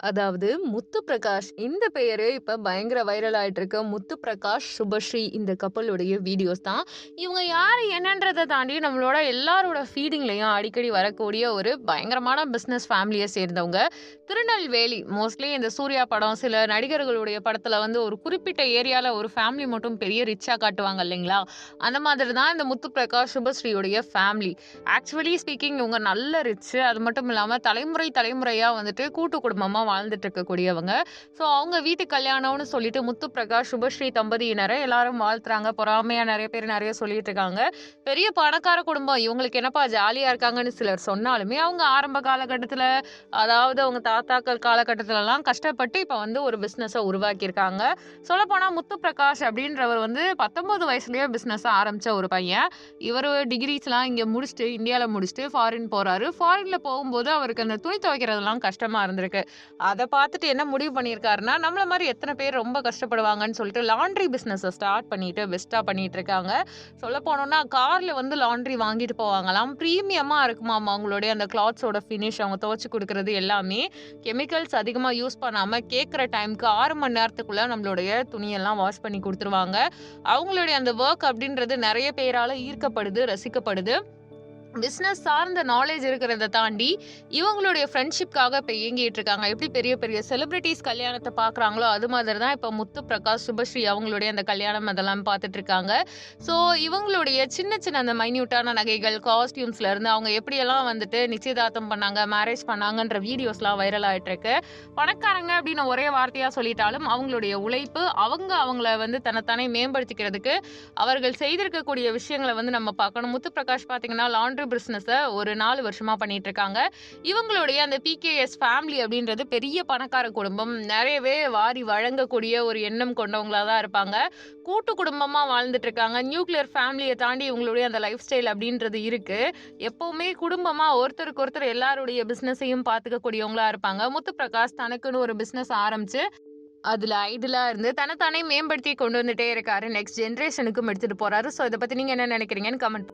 அதாவது முத்து பிரகாஷ் இந்த பெயரு இப்ப பயங்கர வைரல் ஆயிட்டு இருக்கு. முத்து பிரகாஷ், சுபஸ்ரீ இந்த கப்பலுடைய வீடியோஸ் தான். இவங்க யாரு என்னன்றத தாண்டி நம்மளோட எல்லாரோட ஃபீடிங்லயும் அடிக்கடி வரக்கூடிய ஒரு பயங்கரமான பிசினஸ் ஃபேமிலியை சேர்ந்தவங்க. திருநெல்வேலி மோஸ்ட்லி இந்த சூர்யா படம், சில நடிகர்களுடைய படத்துல வந்து ஒரு குறிப்பிட்ட ஏரியால ஒரு ஃபேமிலி மட்டும் பெரிய ரிச்சா காட்டுவாங்க இல்லைங்களா? அந்த மாதிரி தான் இந்த முத்து பிரகாஷ், சுபஸ்ரீயுடைய ஃபேமிலி. ஆக்சுவலி ஸ்பீக்கிங் இவங்க நல்ல ரிச். அது மட்டும் இல்லாம தலைமுறை தலைமுறையா வந்துட்டு கூட்டு குடும்பமா வாழ்ந்துட்டு இருக்கக்கூடியவங்க. ஸோ அவங்க வீட்டு கல்யாணம்னு சொல்லிட்டு முத்து பிரகாஷ், சுபஸ்ரீ தம்பதியினரை எல்லாரும் வாழ்த்துறாங்க. பொறாமையா நிறைய பேர் நிறைய சொல்லிட்டு இருக்காங்க. பெரிய பணக்கார குடும்பம், இவங்களுக்கு என்னப்பா ஜாலியா இருக்காங்கன்னு சிலர் சொன்னாலுமே, அவங்க ஆரம்ப காலகட்டத்துல, அதாவது அவங்க தாத்தாக்கள் காலகட்டத்திலலாம் கஷ்டப்பட்டு இப்ப வந்து ஒரு பிசினஸ உருவாக்கியிருக்காங்க. சொல்லப்போனா முத்து பிரகாஷ் அப்படின்றவர் வந்து 19 வயசுலயே பிசினஸ் ஆரம்பிச்ச ஒரு பையன். இவரு டிகிரிஸ்லாம் இங்க முடிச்சுட்டு, இந்தியால முடிச்சுட்டு ஃபாரின் போறாரு. ஃபாரின்ல போகும்போது அவருக்கு அந்த துணி துவைக்கிறதெல்லாம் கஷ்டமா இருந்திருக்கு. அத பார்த்துட்டு என்ன முடிவு பண்ணியிருக்காருன்னா, நம்மள மாரி எத்தன பேர் ரொம்ப கஷ்டப்படுவாங்கன்னு சொல்லிட்டு லாண்ட்ரி பிசினஸ ஸ்டார்ட் பண்ணிட்டு பெஸ்ட்டா பண்ணிட்டு இருக்காங்க. சொல்லப் போனோம்னா, கார்ல வந்து லாண்ட்ரி வாங்கிட்டு போவாங்களாம். பிரீமியமா இருக்குமாம் அவங்களுடைய அந்த கிளாத்ஸோட ஃபினிஷ், அவங்க துவைச்சு குடுக்குறது எல்லாமே கெமிக்கல்ஸ் அதிகமா யூஸ் பண்ணாம கேட்குற டைம்க்கு 6 மணி நேரத்துக்குள்ள நம்மளுடைய துணியெல்லாம் வாஷ் பண்ணி குடுத்துருவாங்க. அவங்களுடைய அந்த வொர்க் அப்படின்றது நெறைய பேரால ஈர்க்கப்படுது, ரசிக்கப்படுது. பிசினஸ் சார்ந்த நாலேஜ் இருக்கிறத தாண்டி இவங்களுடைய ஃப்ரெண்ட்ஷிப்காக இப்போ இயங்கிட்டு இருக்காங்க. எப்படி பெரிய பெரிய செலிபிரிட்டிஸ் கல்யாணத்தை பார்க்குறாங்களோ அது மாதிரி தான் இப்போ முத்து பிரகாஷ், சுபஸ்ரீ அவங்களுடைய அந்த கல்யாணம் அதெல்லாம் பார்த்துட்டு இருக்காங்க. ஸோ இவங்களுடைய சின்ன சின்ன அந்த மைன்யூட்டான நகைகள், காஸ்டியூம்ஸ்ல இருந்து அவங்க எப்படியெல்லாம் வந்துட்டு நிச்சயதார்த்தம் பண்ணாங்க, மேரேஜ் பண்ணாங்கன்ற வீடியோஸ்லாம் வைரல் ஆயிட்டு இருக்கு. பணக்காரங்க அப்படின்னு ஒரே வார்த்தையா சொல்லிட்டாலும் அவங்களுடைய உழைப்பு, அவங்கள வந்து தன்னைத்தானே மேம்படுத்திக்கிறதுக்கு அவர்கள் செய்திருக்கக்கூடிய விஷயங்களை வந்து நம்ம பார்க்கணும். முத்து பிரகாஷ் பார்த்தீங்கன்னா லாண்ட்ரி பிசினஸ ஒரு 4 வருஷமா பண்ணிட்டு இருக்காங்க. இவங்களுடைய அந்த பிகேஎஸ் ஃபேமிலி அப்படின்றது பெரிய பணக்கார குடும்பம். நிறையவே வாரி வழங்கக்கூடிய ஒரு எண்ணம் கொண்டவங்களா தான் இருப்பாங்க. கூட்டு குடும்பமா வாழ்ந்துட்டு இருக்காங்க. நியூக்ளியர் ஃபேமிலியை தாண்டி இவங்களுடைய அந்த லைஃப் ஸ்டைல் அப்படின்றது இருக்கு. எப்பவுமே குடும்பமா ஒருத்தருக்கு ஒருத்தர் எல்லாருடைய பிசினஸையும் பார்த்துக்கக்கூடியவங்களா இருப்பாங்க. முத்து பிரகாஷ் தனக்குன்னு ஒரு பிசினஸ் ஆரம்பிச்சு அதுல ஐடியலா இருந்து தன்னைத்தானே மேம்படுத்தி கொண்டு வந்துட்டே இருக்காரு. நெக்ஸ்ட் ஜெனரேஷனுக்கும் எடுத்துட்டு போறாரு. ஸோ இதை பத்தி நீங்க என்ன நினைக்கிறீங்கன்னு கமெண்ட்